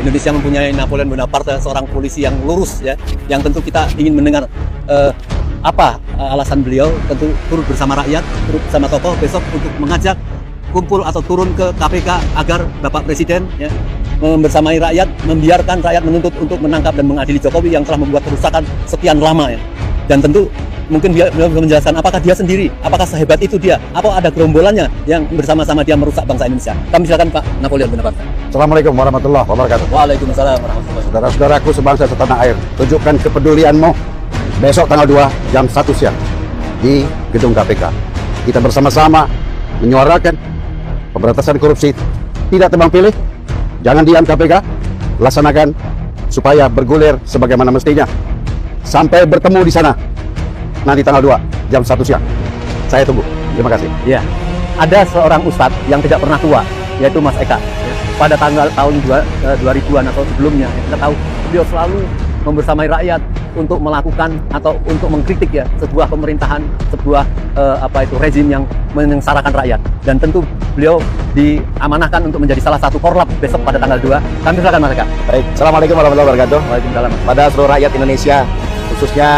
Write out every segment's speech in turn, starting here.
Indonesia mempunyai Napoleon Bonaparte, seorang polisi yang lurus ya, yang tentu kita ingin mendengar apa alasan beliau tentu turut bersama rakyat, turut bersama tokoh besok untuk mengajak kumpul atau turun ke KPK agar Bapak Presiden ya, membersamai rakyat, membiarkan rakyat menuntut untuk menangkap dan mengadili Jokowi yang telah membuat kerusakan sekian lama ya. Dan tentu mungkin beliau menjelaskan apakah dia sendiri, apakah sehebat itu dia, apa ada gerombolannya yang bersama-sama dia merusak bangsa Indonesia. Kami silakan Pak Napoleon Bonaparte. Assalamualaikum warahmatullahi wabarakatuh. Waalaikumsalam warahmatullahi wabarakatuh. Saudara-saudaraku sebangsa setanah air, tunjukkan kepedulianmu besok tanggal 2 jam 1 siang di gedung KPK. Kita bersama-sama menyuarakan pemberantasan korupsi, tidak tebang pilih, jangan diam KPK, laksanakan supaya bergulir sebagaimana mestinya. Sampai bertemu di sana nanti tanggal 2 jam 1 siang. Saya tunggu. Terima kasih. Ya, ada seorang ustadz yang tidak pernah tua, yaitu Mas Eka. Pada tahun 2000-an atau sebelumnya, kita tahu beliau selalu membersamai rakyat untuk melakukan atau untuk mengkritik ya sebuah pemerintahan, sebuah rezim yang menyengsarakan rakyat. Dan tentu beliau diamanahkan untuk menjadi salah satu korlap besok pada tanggal 2. Kami silakan Mas Eka. Baik, Assalamualaikum warahmatullahi wabarakatuh. Waalaikumsalam. Pada seluruh rakyat Indonesia, khususnya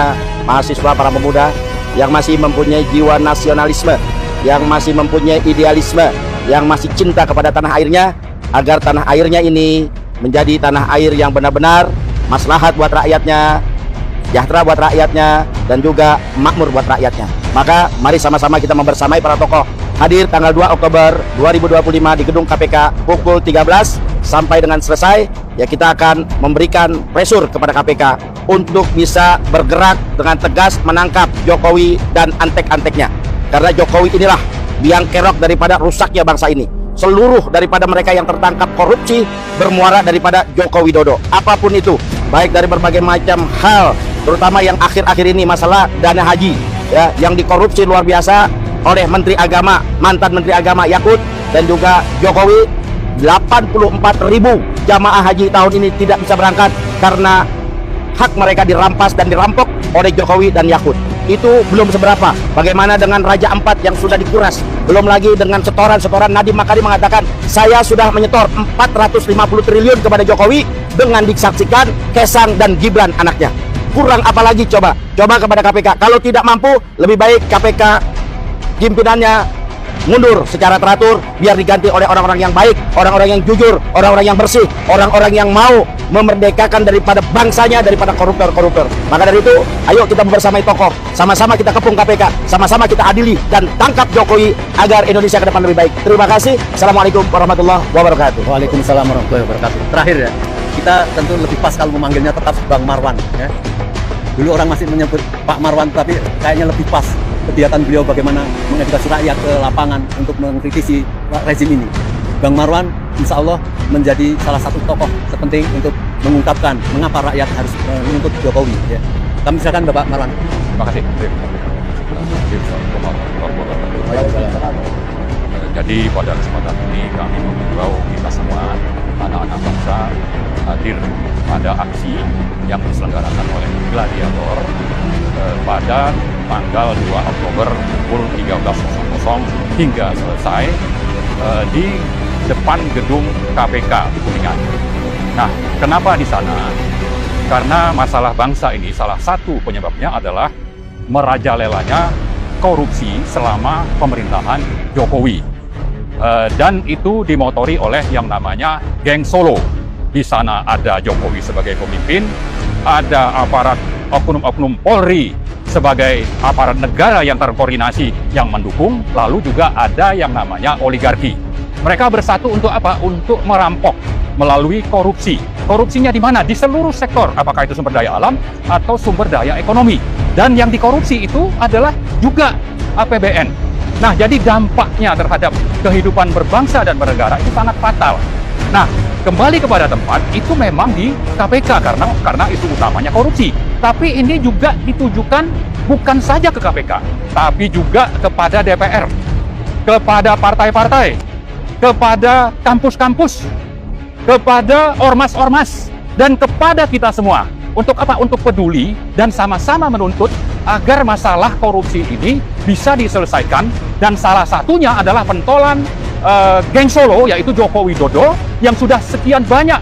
mahasiswa, para pemuda yang masih mempunyai jiwa nasionalisme, yang masih mempunyai idealisme, yang masih cinta kepada tanah airnya, agar tanah airnya ini menjadi tanah air yang benar-benar maslahat buat rakyatnya, sejahtera buat rakyatnya, dan juga makmur buat rakyatnya. Maka mari sama-sama kita membersamai para tokoh hadir tanggal 2 Oktober 2025 di gedung KPK pukul 13 sampai dengan selesai. Ya, kita akan memberikan pressure kepada KPK untuk bisa bergerak dengan tegas menangkap Jokowi dan antek-anteknya. Karena Jokowi inilah biang kerok daripada rusaknya bangsa ini. Seluruh daripada mereka yang tertangkap korupsi bermuara daripada Joko Widodo. Apapun itu, baik dari berbagai macam hal, terutama yang akhir-akhir ini masalah dana haji ya, yang dikorupsi luar biasa oleh Menteri Agama, mantan Menteri Agama Yakut, dan juga Jokowi. 84.000 jamaah haji tahun ini tidak bisa berangkat karena hak mereka dirampas dan dirampok oleh Jokowi dan Yakut. Itu belum seberapa. Bagaimana dengan Raja Ampat yang sudah dikuras? Belum lagi dengan setoran-setoran. Nadiem Makarim mengatakan, saya sudah menyetor 450 triliun kepada Jokowi dengan disaksikan Kaesang dan Gibran anaknya. Kurang apa lagi coba? Coba kepada KPK. Kalau tidak mampu, lebih baik KPK pimpinannya mundur secara teratur, biar diganti oleh orang-orang yang baik, orang-orang yang jujur, orang-orang yang bersih, orang-orang yang mau memerdekakan daripada bangsanya, daripada koruptor-koruptor. Maka dari itu, ayo kita bersamai tokoh, sama-sama kita kepung KPK, sama-sama kita adili dan tangkap Jokowi agar Indonesia ke depan lebih baik. Terima kasih. Assalamualaikum warahmatullahi wabarakatuh. Waalaikumsalam warahmatullahi wabarakatuh. Terakhir ya, kita tentu lebih pas kalau memanggilnya tetap Bang Marwan ya. Dulu orang masih menyebut Pak Marwan, tapi kayaknya lebih pas kegiatan beliau bagaimana mengedukasi rakyat ke lapangan untuk mengkritisi rezim ini. Bang Marwan insya Allah menjadi salah satu tokoh terpenting untuk mengungkapkan mengapa rakyat harus menuntut Jokowi ya. Kami silakan Bapak Marwan. Terima kasih. Jadi pada kesempatan ini kami menghimbau kita semua anak-anak bangsa hadir pada aksi yang diselenggarakan oleh Gladiator pada tanggal 2 Oktober pukul 13.00 hingga selesai di depan gedung KPK di Kuningan. Nah, kenapa di sana? Karena masalah bangsa ini salah satu penyebabnya adalah merajalelanya korupsi selama pemerintahan Jokowi. Dan itu dimotori oleh yang namanya geng Solo. Di sana ada Jokowi sebagai pemimpin, ada aparat oknum-oknum Polri sebagai aparat negara yang terkoordinasi yang mendukung, lalu juga ada yang namanya oligarki. Mereka bersatu untuk apa? Untuk merampok melalui korupsi. Korupsinya di mana? Di seluruh sektor, apakah itu sumber daya alam atau sumber daya ekonomi. Dan yang dikorupsi itu adalah juga APBN. Nah, jadi dampaknya terhadap kehidupan berbangsa dan bernegara itu sangat fatal. Nah, kembali kepada tempat, itu memang di KPK karena isu utamanya korupsi. Tapi ini juga ditujukan bukan saja ke KPK, tapi juga kepada DPR, kepada partai-partai, kepada kampus-kampus, kepada ormas-ormas, dan kepada kita semua. Untuk apa? Untuk peduli dan sama-sama menuntut agar masalah korupsi ini bisa diselesaikan. Dan salah satunya adalah pentolan geng Solo, yaitu Joko Widodo, yang sudah sekian banyak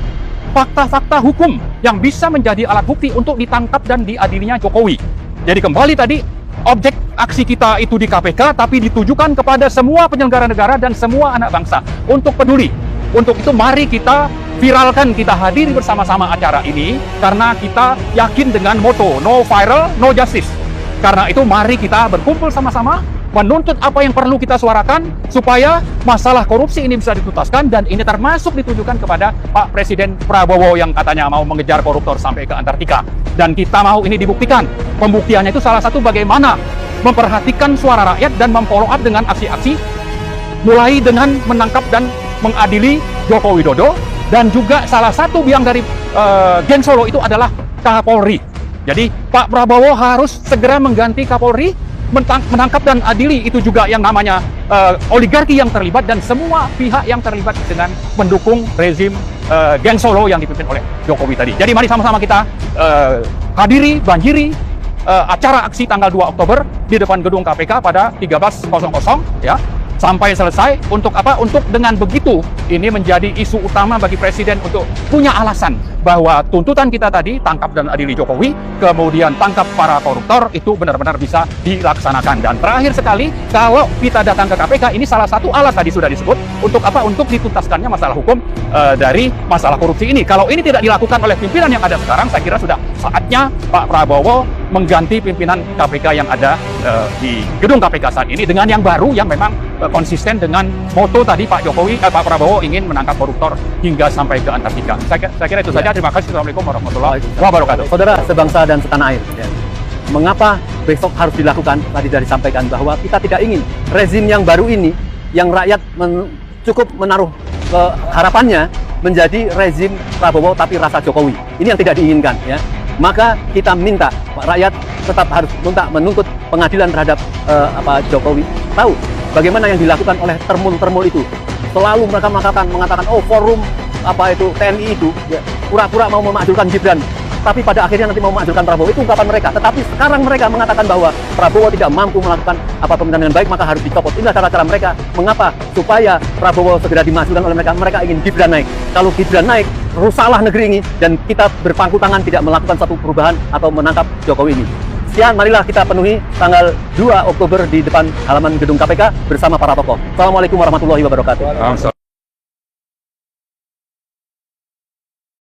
fakta-fakta hukum yang bisa menjadi alat bukti untuk ditangkap dan diadilinya Jokowi. Jadi kembali tadi, objek aksi kita itu di KPK, tapi ditujukan kepada semua penyelenggara negara dan semua anak bangsa untuk peduli. Untuk itu mari kita viralkan, kita hadiri bersama-sama acara ini, karena kita yakin dengan moto no viral, no justice. Karena itu mari kita berkumpul sama-sama, menuntut apa yang perlu kita suarakan, supaya masalah korupsi ini bisa dituntaskan, dan ini termasuk ditujukan kepada Pak Presiden Prabowo yang katanya mau mengejar koruptor sampai ke Antartika. Dan kita mau ini dibuktikan. Pembuktiannya itu salah satu bagaimana memperhatikan suara rakyat dan memfollow up dengan aksi-aksi, mulai dengan menangkap dan mengadili Joko Widodo, dan juga salah satu biang dari geng Solo itu adalah Kapolri. Jadi Pak Prabowo harus segera mengganti Kapolri, menangkap dan adili itu juga yang namanya oligarki yang terlibat dan semua pihak yang terlibat dengan mendukung rezim geng Solo yang dipimpin oleh Jokowi tadi. Jadi mari sama-sama kita hadiri, banjiri acara aksi tanggal 2 Oktober di depan gedung KPK pada 13.00 ya. Sampai selesai. Untuk apa? Untuk dengan begitu ini menjadi isu utama bagi Presiden untuk punya alasan bahwa tuntutan kita tadi, tangkap dan adili Jokowi, kemudian tangkap para koruptor, itu benar-benar bisa dilaksanakan. Dan terakhir sekali, kalau kita datang ke KPK, ini salah satu alat tadi sudah disebut, untuk apa? Untuk dituntaskannya masalah hukum dari masalah korupsi ini. Kalau ini tidak dilakukan oleh pimpinan yang ada sekarang, saya kira sudah saatnya Pak Prabowo mengganti pimpinan KPK yang ada di gedung KPK saat ini dengan yang baru yang memang konsisten dengan moto tadi Pak Prabowo ingin menangkap koruptor hingga sampai ke Antartika. Saya kira itu saja. Terima kasih. Assalamualaikum warahmatullahi wabarakatuh. Saudara sebangsa dan setanah air, ya. Mengapa besok harus dilakukan? Tadi sudah disampaikan bahwa kita tidak ingin rezim yang baru ini, yang rakyat cukup menaruh harapannya menjadi rezim Prabowo tapi rasa Jokowi. Ini yang tidak diinginkan, ya. Maka kita minta rakyat tetap harus menuntut pengadilan terhadap Jokowi. Tahu bagaimana yang dilakukan oleh termul-termul itu. Selalu mereka mengatakan oh forum TNI itu ya, pura-pura mau memakzulkan Gibran, tapi pada akhirnya nanti mau memakzulkan Prabowo. Itu ungkapan mereka. Tetapi sekarang mereka mengatakan bahwa Prabowo tidak mampu melakukan pemerintahan dengan baik, maka harus dicopot. Inilah cara-cara mereka. Mengapa? Supaya Prabowo segera dimasukkan oleh mereka. Mereka ingin Gibran naik. Kalau Gibran naik, rusaklah negeri ini dan kita berpangku tangan tidak melakukan satu perubahan atau menangkap Jokowi ini. Sekian, marilah kita penuhi tanggal 2 Oktober di depan halaman gedung KPK bersama para tokoh. Assalamualaikum warahmatullahi wabarakatuh.